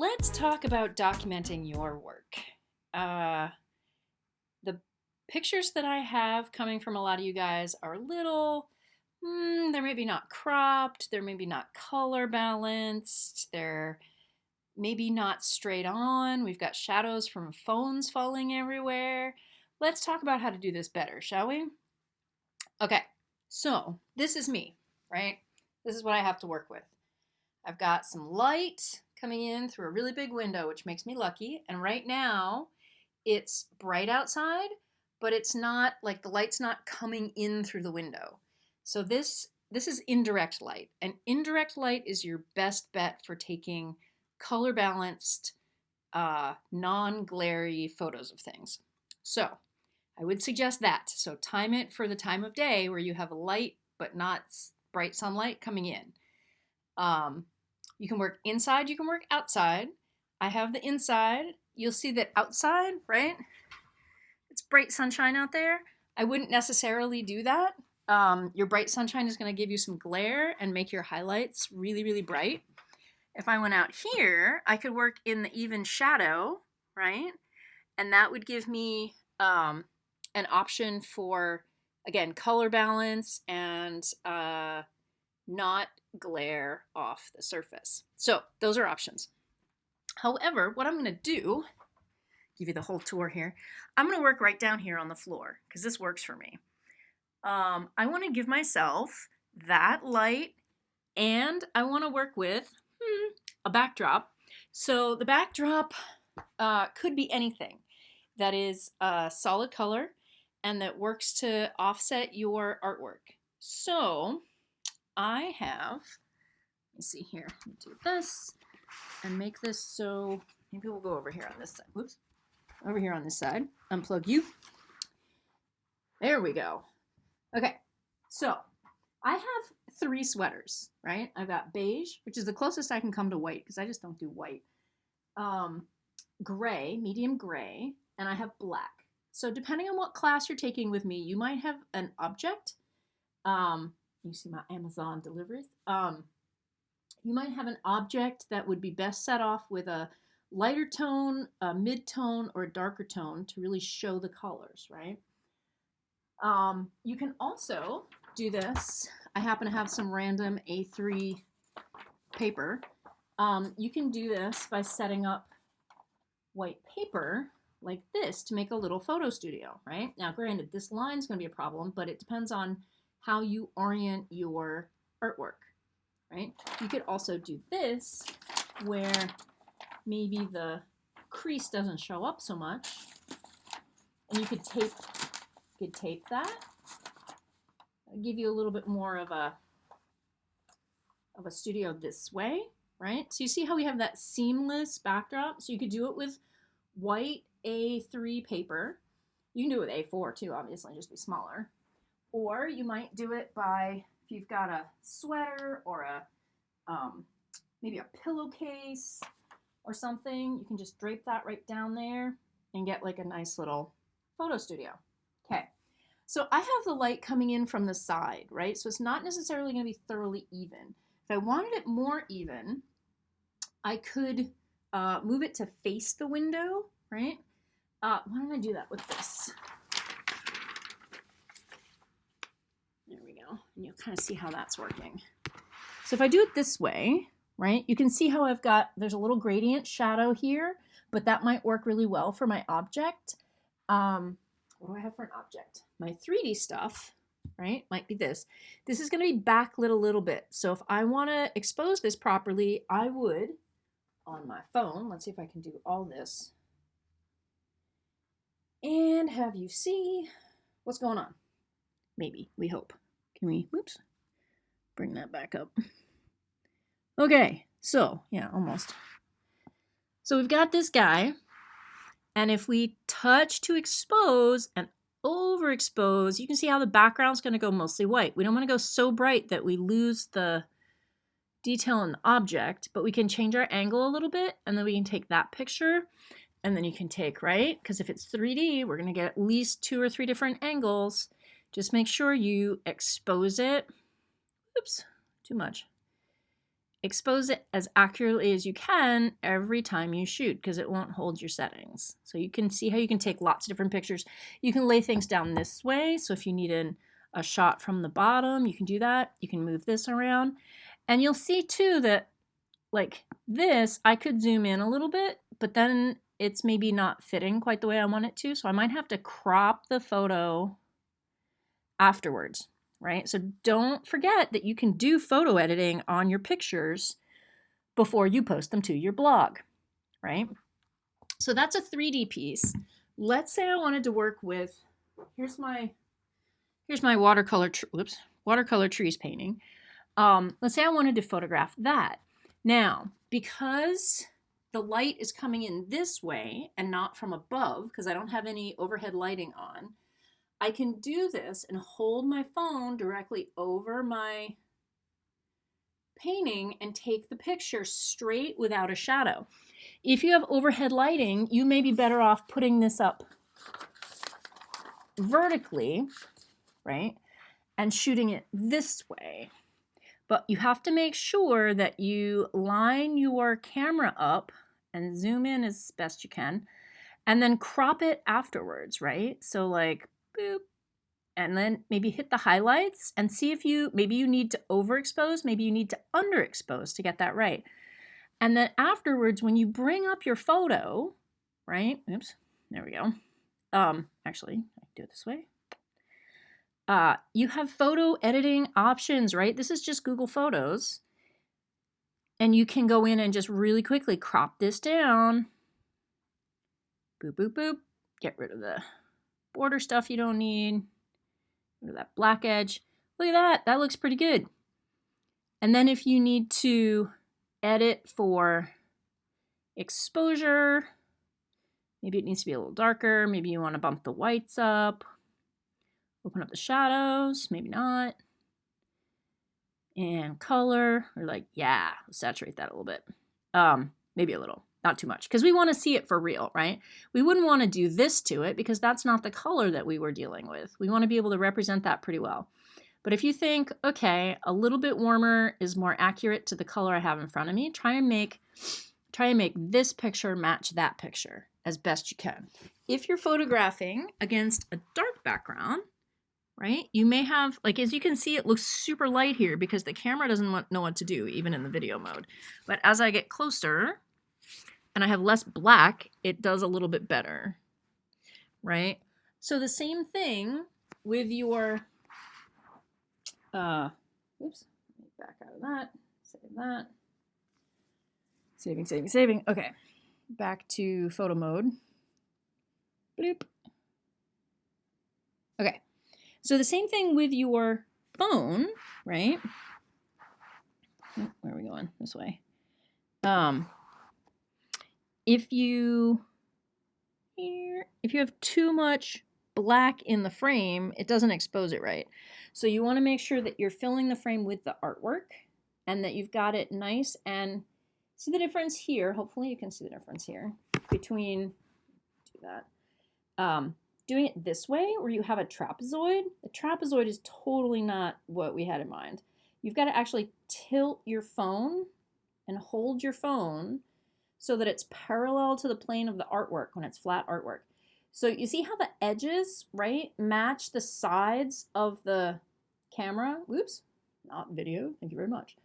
Let's talk about documenting your work. The pictures that I have coming from a lot of you guys are a little, they're maybe not cropped, they're maybe not color balanced, they're maybe not straight on. We've got shadows from phones falling everywhere. Let's talk about how to do this better, shall we? Okay, so this is me, right? This is what I have to work with. I've got some light coming in through a really big window, which makes me lucky. And right now, it's bright outside, but it's not like the light's not coming in through the window. So this is indirect light. And indirect light is your best bet for taking color balanced, non-glary photos of things. So I would suggest that. So time it for the time of day where you have light but not bright sunlight coming in. You can work inside, you can work outside. I have the inside. You'll see that outside, right? It's bright sunshine out there. I wouldn't necessarily do that. Your bright sunshine is going to give you some glare and make your highlights really, really bright. If I went out here, I could work in the even shadow, right? And that would give me an option for, again, color balance and not glare off the surface. So those are options. However, what I'm going to do, give you the whole tour here, I'm going to work right down here on the floor because this works for me. I want to give myself that light and I want to work with a backdrop. So the backdrop could be anything that is a solid color and that works to offset your artwork. So I have, let me see here, let me do this and make this so, maybe we'll go over here on this side. Whoops. Over here on this side. Unplug you. There we go. Okay, so I have 3 sweaters, right? I've got beige, which is the closest I can come to white because I just don't do white. Gray, medium gray, and I have black. So depending on what class you're taking with me, you might have an object. You see my Amazon deliveries. You might have an object that would be best set off with a lighter tone, a mid-tone, or a darker tone to really show the colors, right? You can also do this. I happen to have some random A3 paper. You can do this by setting up white paper like this to make a little photo studio, right? Now, granted, this line's going to be a problem, but it depends on how you orient your artwork, right? You could also do this where maybe the crease doesn't show up so much, and you could tape that. It'll give you a little bit more of a studio this way, right? So you see how we have that seamless backdrop? So you could do it with white A3 paper. You can do it with A4 too, obviously, just be smaller. Or you might do it by, if you've got a sweater or a maybe a pillowcase or something, you can just drape that right down there and get like a nice little photo studio. Okay, so I have the light coming in from the side, right? So it's not necessarily going to be thoroughly even. If I wanted it more even, I could move it to face the window, right? Why don't I do that with this? There we go. And you'll kind of see how that's working. So if I do it this way, right, you can see how there's a little gradient shadow here, but that might work really well for my object. What do I have for an object? My 3D stuff, right, might be this. This is going to be backlit a little bit. So if I want to expose this properly, I would, on my phone, let's see if I can do all this, and have you see what's going on. Maybe, we hope. Can we, whoops, bring that back up. Okay, so, yeah, almost. So we've got this guy, and if we touch to expose and overexpose, you can see how the background's going to go mostly white. We don't want to go so bright that we lose the detail in the object, but we can change our angle a little bit, and then we can take that picture, and then you can take, right? Because if it's 3D, we're going to get at least 2 or 3 different angles. Just make sure you expose it. Oops, too much. expose it as accurately as you can every time you shoot because it won't hold your settings. So you can see how you can take lots of different pictures. You can lay things down this way. So if you need a shot from the bottom, you can do that. You can move this around. And you'll see too that like this, I could zoom in a little bit, but then it's maybe not fitting quite the way I want it to. So I might have to crop the photo afterwards. Right? So don't forget that you can do photo editing on your pictures before you post them to your blog, right? So that's a 3D piece. Let's say I wanted to work with, here's my watercolor trees painting. Let's say I wanted to photograph that. Now, because the light is coming in this way and not from above, because I don't have any overhead lighting on, I can do this and hold my phone directly over my painting and take the picture straight without a shadow. If you have overhead lighting, you may be better off putting this up vertically, right, and shooting it this way. But you have to make sure that you line your camera up and zoom in as best you can, and then crop it afterwards, right? So like, boop, and then maybe hit the highlights and see if maybe you need to overexpose, maybe you need to underexpose to get that right. And then afterwards, when you bring up your photo, right? Oops, there we go. Actually, I can do it this way. You have photo editing options, right? This is just Google Photos. And you can go in and just really quickly crop this down. Boop, boop, boop. Get rid of the border stuff you don't need. Rid of that black edge. Look at that. That looks pretty good. And then if you need to edit for exposure, maybe it needs to be a little darker. Maybe you want to bump the whites up. Open up the shadows. Maybe not. And color. We're like, yeah, saturate that a little bit. Maybe a little. Not too much, because we want to see it for real, right? We wouldn't want to do this to it because that's not the color that we were dealing with. We want to be able to represent that pretty well. But if you think, okay, a little bit warmer is more accurate to the color I have in front of me, try and make this picture match that picture as best you can. If you're photographing against a dark background, right, you may have, like as you can see, it looks super light here because the camera doesn't know what to do, even in the video mode. But as I get closer, and I have less black, it does a little bit better, right? So the same thing with your, oops, back out of that, save that. Saving. Okay, back to photo mode. Bloop. Okay, so the same thing with your phone, right? Where are we going? This way. If you have too much black in the frame, it doesn't expose it right. So you want to make sure that you're filling the frame with the artwork and that you've got it nice. And see the difference here? Hopefully you can see the difference here between, do that, doing it this way where you have a trapezoid. The trapezoid is totally not what we had in mind. You've got to actually tilt your phone and hold your phone so that it's parallel to the plane of the artwork when it's flat artwork. So you see how the edges, right, match the sides of the camera? Oops, not video, thank you very much.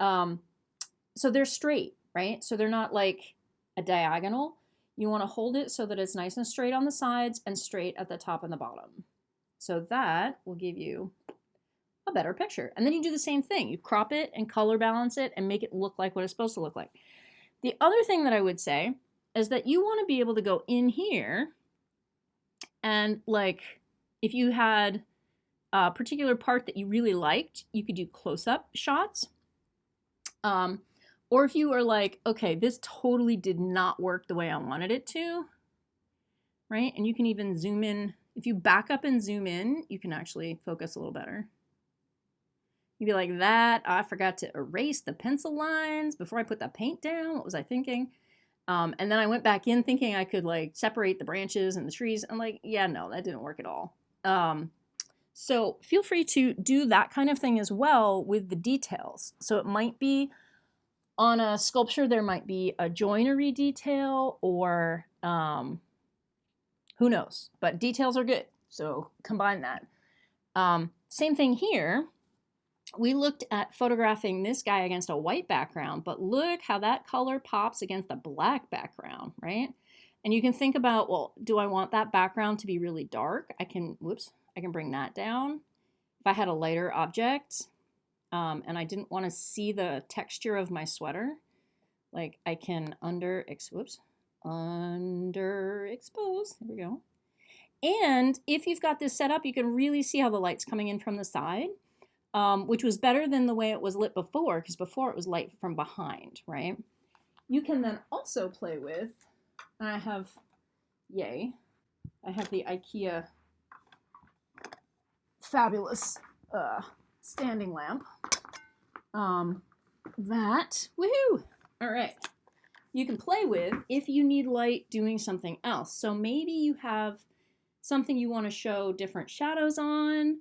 So they're straight, right? So they're not like a diagonal. You want to hold it so that it's nice and straight on the sides and straight at the top and the bottom. So that will give you a better picture. And then you do the same thing. You crop it and color balance it and make it look like what it's supposed to look like. The other thing that I would say is that you want to be able to go in here and like if you had a particular part that you really liked, you could do close-up shots. Or if you were like, okay, this totally did not work the way I wanted it to, right? And you can even zoom in. If you back up and zoom in, you can actually focus a little better. You'd be like, that, I forgot to erase the pencil lines before I put the paint down. What was I thinking? And then I went back in thinking I could like separate the branches and the trees. I'm like, yeah, no, that didn't work at all. So feel free to do that kind of thing as well with the details. So it might be On a sculpture, there might be a joinery detail or who knows, but details are good. So combine that. Same thing here. We looked at photographing this guy against a white background, but look how that color pops against a black background, right? And you can think about, well, do I want that background to be really dark? I can bring that down. If I had a lighter object and I didn't want to see the texture of my sweater, like I can underexpose. There we go. And if you've got this set up, you can really see how the light's coming in from the side, which was better than the way it was lit before, because before it was light from behind, right? You can then also play with, I have the IKEA fabulous standing lamp. Woohoo! All right. You can play with if you need light doing something else. So maybe you have something you want to show different shadows on,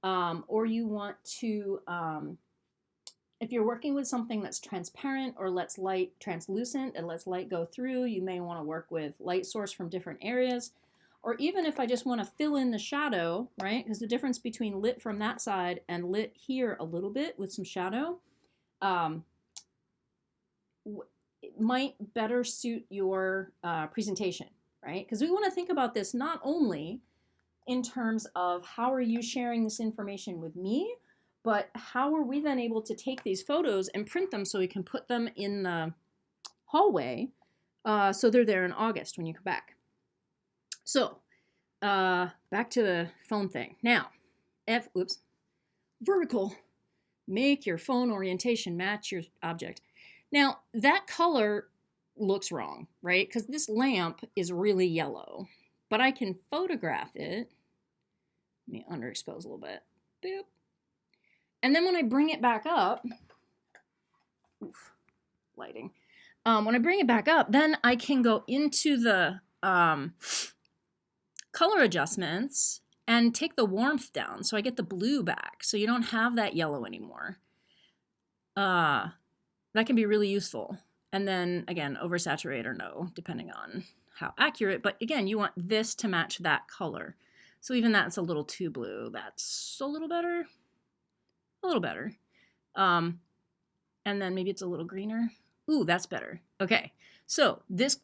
or you want to, if you're working with something that's transparent or lets light translucent and lets light go through, you may want to work with light source from different areas. Or even if I just want to fill in the shadow, right? Because the difference between lit from that side and lit here a little bit with some shadow, it might better suit your presentation, right? Because we want to think about this not only in terms of how are you sharing this information with me, but how are we then able to take these photos and print them so we can put them in the hallway so they're there in August when you come back. So back to the phone thing. Now, vertical, make your phone orientation match your object. Now, that color looks wrong, right? Because this lamp is really yellow, but I can photograph it. Let me underexpose a little bit. Boop. And then when I bring it back up, lighting. When I bring it back up, then I can go into the color adjustments and take the warmth down so I get the blue back so you don't have that yellow anymore. That can be really useful. And then again, oversaturate or no, depending on how accurate. But again, you want this to match that color. So even that's a little too blue. That's a little better. A little better. And then maybe it's a little greener. Ooh, that's better. Okay. So this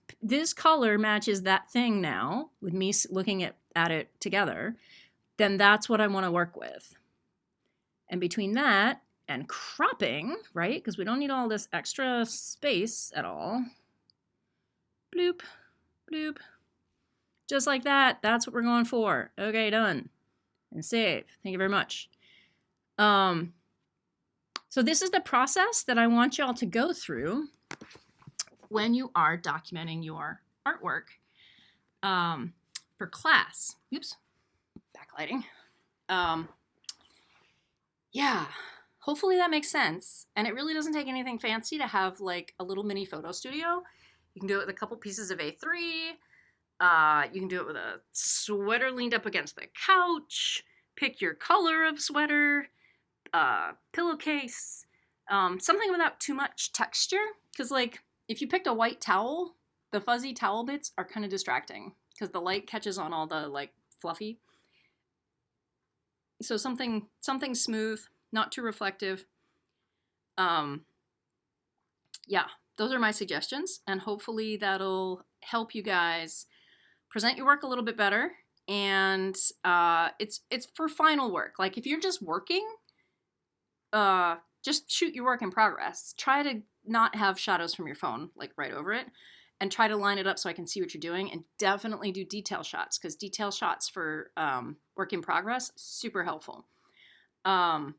color matches that thing now with me looking at it together. Then that's what I want to work with. And between that and cropping, right? Because we don't need all this extra space at all. Bloop, bloop. Just like that. That's what we're going for. Okay, done. And save. Thank you very much. So this is the process that I want y'all to go through when you are documenting your artwork for class. Oops, backlighting. Yeah, hopefully that makes sense. And it really doesn't take anything fancy to have like a little mini photo studio. You can do it with a couple pieces of A3. You can do it with a sweater leaned up against the couch. Pick your color of sweater, pillowcase, something without too much texture. Because like if you picked a white towel, the fuzzy towel bits are kind of distracting because the light catches on all the like fluffy. So something smooth, not too reflective. Yeah, those are my suggestions, and hopefully that'll help you guys present your work a little bit better. And it's for final work. Like if you're just working, just shoot your work in progress. Try to not have shadows from your phone like right over it, and try to line it up so I can see what you're doing. And definitely do detail shots, because detail shots for work in progress, super helpful. But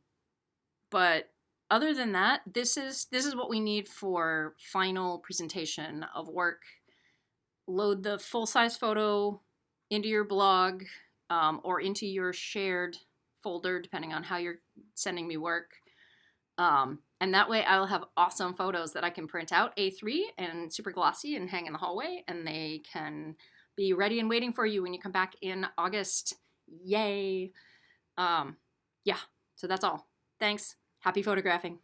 other than that, this is what we need for final presentation of work. Load the full-size photo into your blog or into your shared folder, depending on how you're sending me work. And that way I'll have awesome photos that I can print out A3 and super glossy and hang in the hallway, and they can be ready and waiting for you when you come back in August. Yay. Yeah, so that's all. Thanks. Happy photographing.